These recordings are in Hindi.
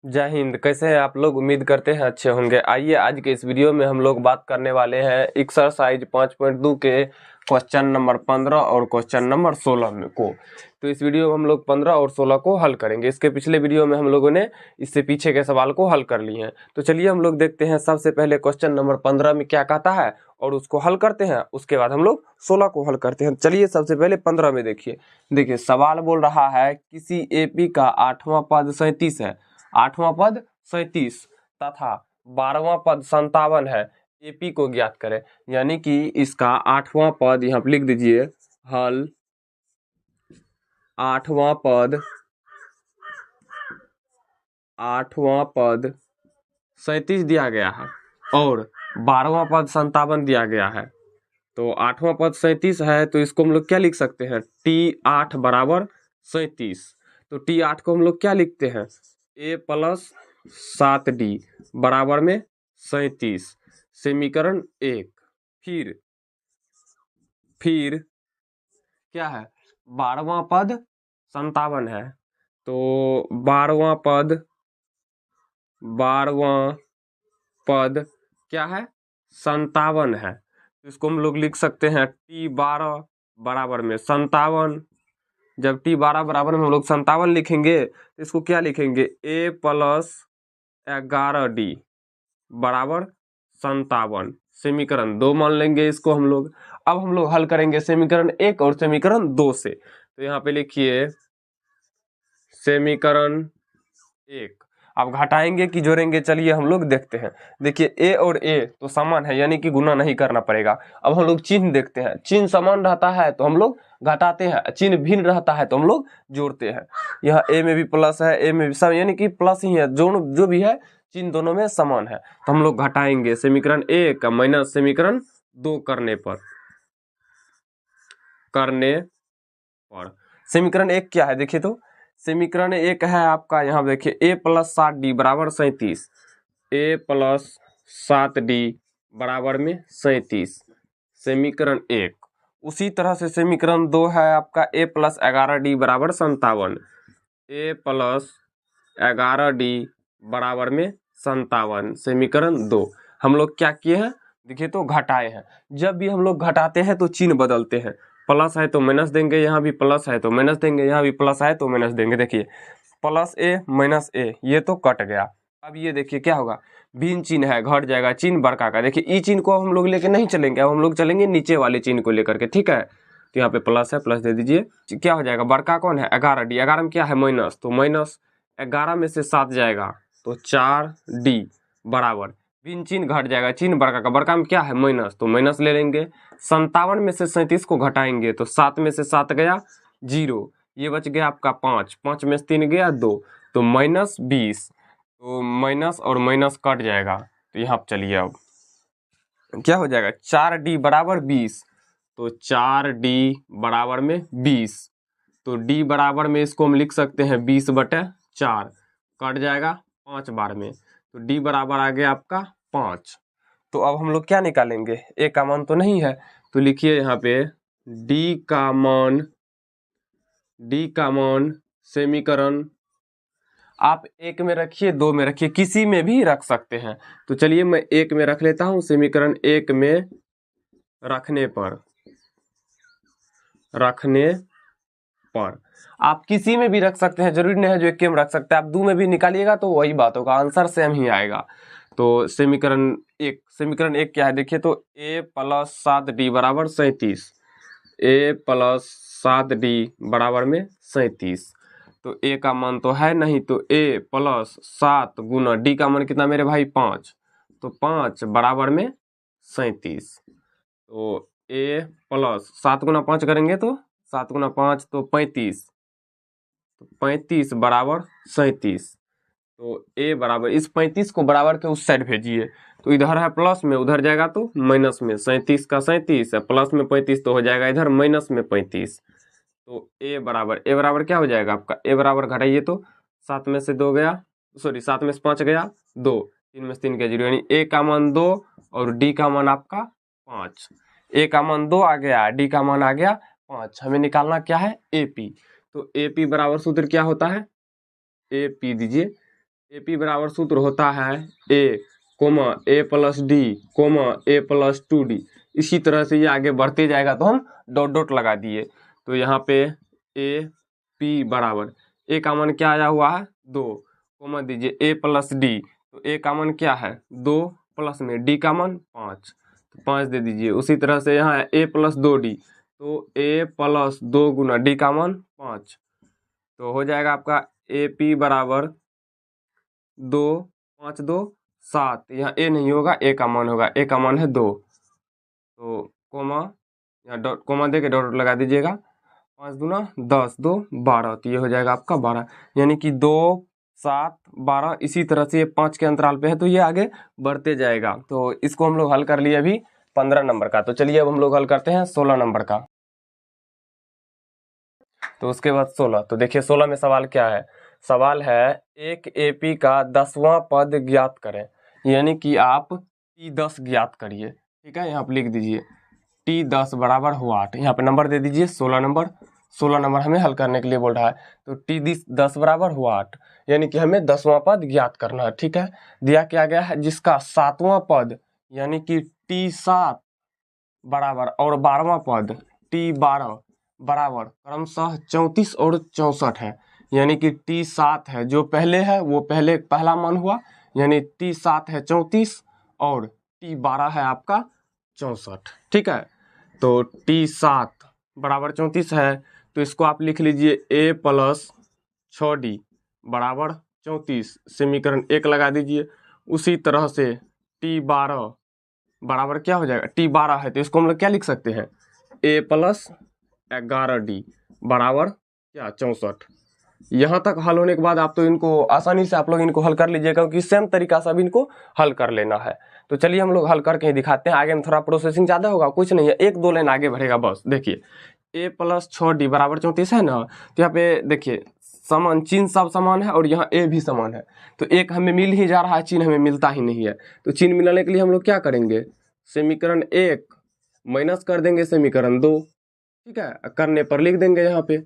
जय हिंद। कैसे हैं आप लोग? उम्मीद करते हैं अच्छे होंगे। आइए आज के इस वीडियो में हम लोग बात करने वाले हैं एक्सरसाइज 5.2 के क्वेश्चन नंबर 15 और क्वेश्चन नंबर 16 में को। तो इस वीडियो में हम लोग 15 और 16 को हल करेंगे। इसके पिछले वीडियो में हम लोगों ने इससे पीछे के सवाल को हल कर लिए हैं। तो चलिए हम लोग देखते हैं सबसे पहले क्वेश्चन नंबर 15 में क्या कहता है और उसको हल करते हैं। उसके बाद हम लोग 16 को हल करते हैं। चलिए सबसे पहले 15 में देखिए सवाल बोल रहा है किसी एपी का 8वां पद 37 है, 8वां पद 37 तथा 12वां पद 57 है। एपी को ज्ञात करें। यानी कि इसका 8वां पद यहाँ पे लिख दीजिए हल। 8वां पद 37 दिया गया है और 12वां पद 57 दिया गया है। तो 8वां पद 37 है तो इसको हम लोग क्या लिख सकते हैं, T8 बराबर 37। तो T8 को हम लोग क्या लिखते हैं, A प्लस 7D बराबर में 37, समीकरण 1। फिर क्या है, 12वां पद 57 है तो 12वां पद क्या है, 57 है। तो इसको हम लोग लिख सकते हैं T12 बराबर में 57। जब T12 बराबर में हम लोग 57 लिखेंगे तो इसको क्या लिखेंगे, A प्लस 11D बराबर 57, समीकरण 2 मान लेंगे इसको हम लोग। अब हम लोग हल करेंगे समीकरण 1 और समीकरण 2 से। तो यहाँ पे लिखिए समीकरण 1। अब घटाएंगे कि जोड़ेंगे, चलिए हम लोग देखते हैं। देखिए ए और ए तो समान है यानी कि गुना नहीं करना पड़ेगा। अब हम लोग चिन्ह देखते हैं, चिन्ह समान रहता है तो हम लोग घटाते हैं, चिन्ह भिन्न रहता है तो हम लोग जोड़ते हैं। यह ए में भी प्लस है, ए में भी सब यानी कि प्लस ही है, जो भी है चिन्ह दोनों में समान है। तो हम लोग घटाएंगे समीकरण 1 माइनस समीकरण 2 करने पर समीकरण 1 क्या है देखिए। तो समीकरण 1 है आपका, यहाँ देखिए a प्लस 7D बराबर 37, a प्लस 7D बराबर में 37, समीकरण 1। उसी तरह से समीकरण 2 है आपका a प्लस 11D बराबर 57, a प्लस 11D बराबर में 57, समीकरण 2। हम लोग क्या किए हैं देखिए, तो घटाए हैं। जब भी हम लोग घटाते हैं तो चिन्ह बदलते हैं, प्लस है तो माइनस देंगे, यहाँ भी प्लस है तो माइनस देंगे, यहाँ भी प्लस है तो माइनस देंगे। देखिए प्लस ए माइनस ए ये तो कट गया। अब ये देखिए क्या होगा, भिन्न चिन्ह है, घट जाएगा चिन्ह बड़का का। देखिए ई चिन्ह को हम लोग लेके नहीं चलेंगे, अब हम लोग चलेंगे नीचे वाले चिन्ह को लेकर के, ठीक है। तो यहाँ पे प्लस है, प्लस दे दीजिए। क्या हो जाएगा, बड़का कौन है 11D, 11 में क्या है माइनस, तो माइनस 11 में से 7 जाएगा तो 4D बराबर, भिन्न चिन्ह घट जाएगा, चिन्ह बड़का का, बड़का में क्या है माइनस तो माइनस ले लेंगे। 57 में से 37 को घटाएंगे तो 7 में से 7 गया 0, ये बच गया आपका 5, 5 में से 3 गया 2 तो माइनस 20। तो माइनस और माइनस कट जाएगा। तो यहाँ चलिए अब क्या हो जाएगा, 4D बराबर 20, तो 4D बराबर में 20। तो D बराबर में इसको हम लिख सकते हैं 20/4, कट जाएगा 5 बार में, तो D बराबर आ गया आपका 5। तो अब हम लोग क्या निकालेंगे, A का मान तो नहीं है तो लिखिए यहाँ पे D का मान समीकरण, आप 1 में रखिए 2 में रखिए, किसी में भी रख सकते हैं। तो चलिए मैं 1 में रख लेता हूँ, समीकरण 1 में रखने पर आप किसी में भी रख सकते हैं, जरूरी नहीं है जो 1 में रख सकते हैं। आप 2 में भी निकालिएगा तो वही बात होगा, आंसर सेम ही आएगा। तो समीकरण 1 क्या है देखिए, तो a प्लस 7D बराबर 37, a प्लस 7D बराबर में 37। तो a का मान तो है नहीं, तो a प्लस 7 गुना d का मान कितना मेरे भाई 5, तो 5 बराबर में 37। तो a प्लस 7 गुना 5 करेंगे तो 7 गुना 5 तो 35, तो 35 बराबर 37। तो a बराबर, इस 35 को बराबर के उस साइड भेजिए, तो इधर है प्लस में, उधर जाएगा तो माइनस में, 37 का 37 है प्लस में 35 तो हो जाएगा इधर माइनस में 35। तो a बराबर क्या हो जाएगा आपका, a बराबर घटाइए तो 7 में से 2 गया, सॉरी 7 में से 5 गया 2, 3 में से 3 गया 0, यानी a का मान 2 और d का मान आपका 5। a का मान 2 आ गया, d का मान आ गया 5। हमें निकालना क्या है, AP। तो AP बराबर सूत्र क्या होता है, AP दीजिए AP बराबर सूत्र होता है A comma A plus D comma A plus 2D। इसी तरह से ये आगे बढ़ते जाएगा तो हम डॉट डॉट लगा दिए। तो यहाँ पे AP बराबर A का मान क्या आया हुआ है 2, कोमा दीजिए A प्लस डी, तो A का मान क्या है 2 प्लस में D का मान 5, तो 5 दे दीजिए। उसी तरह से यहाँ है A प्लस 2D, तो A प्लस 2 गुना D का मान 5, तो हो जाएगा आपका AP बराबर 2 5 2 7। यहाँ A नहीं होगा, A का मान होगा, A का मान है 2, तो कोमा यहाँ डॉट कोमा दे के डॉट लगा दीजिएगा। 5 दूना 10 2 12, तो ये हो जाएगा आपका 12, यानी कि 2 7 12। इसी तरह से ये 5 के अंतराल पे है तो ये आगे बढ़ते जाएगा। तो इसको हम लोग हल कर लिए अभी 15 नंबर का। तो चलिए अब हम लोग हल करते हैं 16 नंबर का। तो उसके बाद 16, तो देखिए 16 में सवाल क्या है। सवाल है एक AP का 10वां पद ज्ञात करें, यानी कि आप T10 ज्ञात करिए। ठीक है, यहाँ पे लिख दीजिए T10 बराबर हुआ 8। यहाँ पे नंबर दे दीजिए 16 नंबर। 16 नंबर हमें हल करने के लिए बोल रहा है, तो T10 बराबर हुआ 8, यानी कि हमें 10वां पद ज्ञात करना है। ठीक है, दिया क्या गया है जिसका 7वां पद यानी कि T7 बराबर और 12वां पद T12 बराबर क्रमशः 34 और 64 है, यानी कि T7 है जो पहले है वो पहला मान हुआ, यानी T7 है 34 और T12 है आपका 64। ठीक है, तो T7 बराबर 34 है, तो इसको आप लिख लीजिए A प्लस 6D बराबर 34, समीकरण 1 लगा दीजिए। उसी तरह से T12 बराबर क्या हो जाएगा, T12 है तो इसको हम लोग क्या लिख सकते हैं A प्लस 11D बराबर क्या 64। यहाँ तक हल होने के बाद आप तो इनको आसानी से आप लोग इनको हल कर लीजिएगा, क्योंकि सेम तरीका से अब इनको हल कर लेना है। तो चलिए हम लोग हल करके ही दिखाते हैं। आगे में थोड़ा प्रोसेसिंग ज़्यादा होगा, कुछ नहीं है, 1-2 लाइन आगे बढ़ेगा बस। देखिए A प्लस 6D बराबर 34 है ना, तो यहाँ पे देखिए समान चिन्ह सब समान है और यहाँ A भी समान है, तो एक हमें मिल ही जा रहा है, चिन्ह हमें मिलता ही नहीं है। तो चिन्ह मिलाने के लिए हम लोग क्या करेंगे, समीकरण 1 माइनस कर देंगे समीकरण 2। ठीक है, करने पर लिख देंगे यहाँ पे।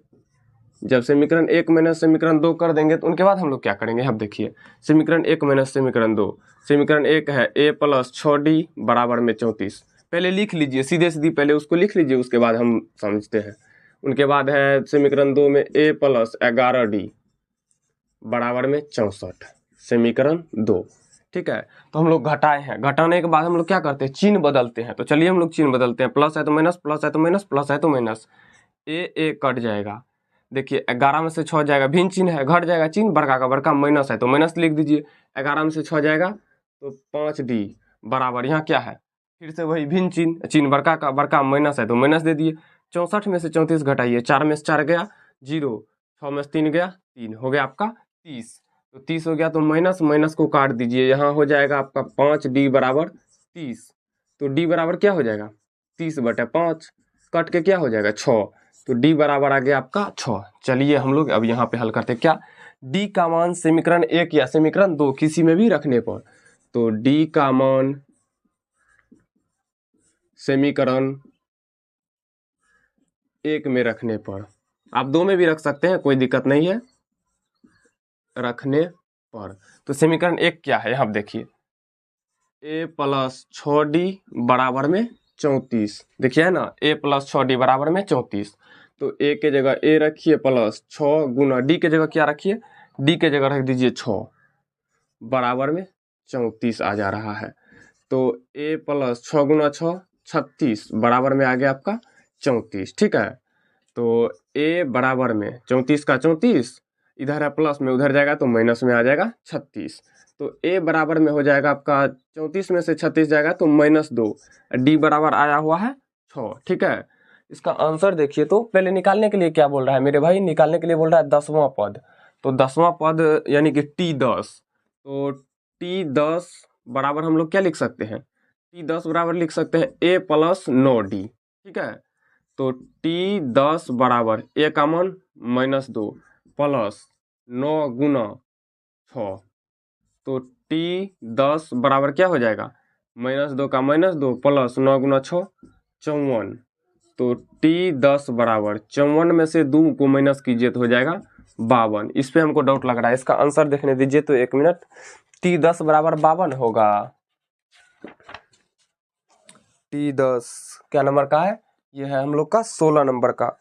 जब समीकरण 1 माइनस समीकरण 2 कर देंगे तो उनके बाद हम लोग क्या करेंगे, अब देखिए समीकरण 1 माइनस समीकरण 2। समीकरण 1 है A प्लस 6D बराबर में 34। पहले लिख लीजिए सीधे सीधी, पहले उसको लिख लीजिए, उसके बाद हम समझते हैं। उनके बाद है समीकरण 2 में A प्लस 11D बराबर में 64, समीकरण 2। ठीक है, तो हम लोग घटाए हैं, घटाने के बाद हम लोग क्या करते हैं, चिन्ह बदलते हैं। तो चलिए हम लोग चिन्ह बदलते हैं, प्लस है तो माइनस, प्लस है तो माइनस, प्लस है तो माइनस, ए कट जाएगा। देखिए 11 में से 6 जाएगा, भिन्न चिन्ह है, घट जाएगा चिन्ह, बड़का का बड़का, माइनस है तो माइनस लिख दीजिए। 11 में से 6 जाएगा तो 5D बराबर यहाँ क्या है, फिर से वही भिन्न चिन्ह, चिन्ह बड़का का बड़का, माइनस है तो माइनस दे दिए। 64 में से 34 घटाइए, 4 में से 4 गया 0, 6 में से 3 गया 3, हो गया आपका 30। तो 30 हो गया, तो माइनस माइनस को काट दीजिए, यहाँ हो जाएगा आपका 5D बराबर 30। तो D बराबर क्या हो जाएगा 30/5, कट के क्या हो जाएगा 6, तो D बराबर आ गया आपका 6। चलिए हम लोग अब यहाँ पे हल करते हैं। क्या D का मान समीकरण 1 या समीकरण 2 किसी में भी रखने पर, तो D का मान समीकरण 1 में रखने पर, आप 2 में भी रख सकते हैं, कोई दिक्कत नहीं है, रखने पर। तो समीकरण 1 क्या है, यहाँ देखिए A प्लस 6D बराबर में 34। देखिए है ना, A प्लस 6D बराबर में 34, तो A के जगह A रखिए प्लस 6 गुना D के जगह क्या रखिए, D के जगह रख दीजिए 6 बराबर में 34 आ जा रहा है। तो A प्लस 6 गुना 6 36 बराबर में आ गया आपका 34। ठीक है, तो A बराबर में 34 का 34 इधर है प्लस में, उधर जाएगा तो माइनस में आ जाएगा 36। तो A बराबर में हो जाएगा आपका 34 में से 36 जाएगा तो -2, D बराबर आया हुआ है 6। ठीक है, इसका आंसर देखिए। तो पहले निकालने के लिए क्या बोल रहा है मेरे भाई, निकालने के लिए बोल रहा है 10वां पद। तो 10वां पद यानी कि T10, तो T10 बराबर हम लोग क्या लिख सकते हैं, T10 बराबर लिख सकते हैं A प्लस 9D। ठीक है, तो T10 बराबर A का मान -2 प्लस 9 गुना 6, तो T10 बराबर क्या हो जाएगा, -2 का -2 प्लस 9 गुना 6 54। तो T10 बराबर 54 में से 2 को माइनस कीजिए तो हो जाएगा 52। इस पे हमको डाउट लग रहा है, इसका आंसर देखने दीजिए तो 1 मिनट। T10 बराबर 52 होगा। T10 क्या नंबर का है? ये है हम लोग का 16 नंबर का।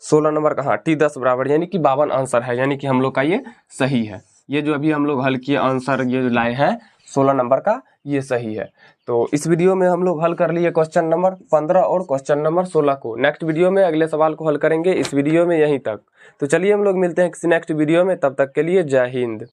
16 नंबर का, हाँ T10 बराबर यानी कि 52 आंसर है, यानी कि हम लोग का ये सही है। ये जो अभी हम लोग हल किए आंसर ये जो लाए हैं 16 नंबर का, ये सही है। तो इस वीडियो में हम लोग हल कर लिए क्वेश्चन नंबर 15 और क्वेश्चन नंबर 16 को। नेक्स्ट वीडियो में अगले सवाल को हल करेंगे। इस वीडियो में यहीं तक। तो चलिए हम लोग मिलते हैं किसी नेक्स्ट वीडियो में, तब तक के लिए जय हिंद।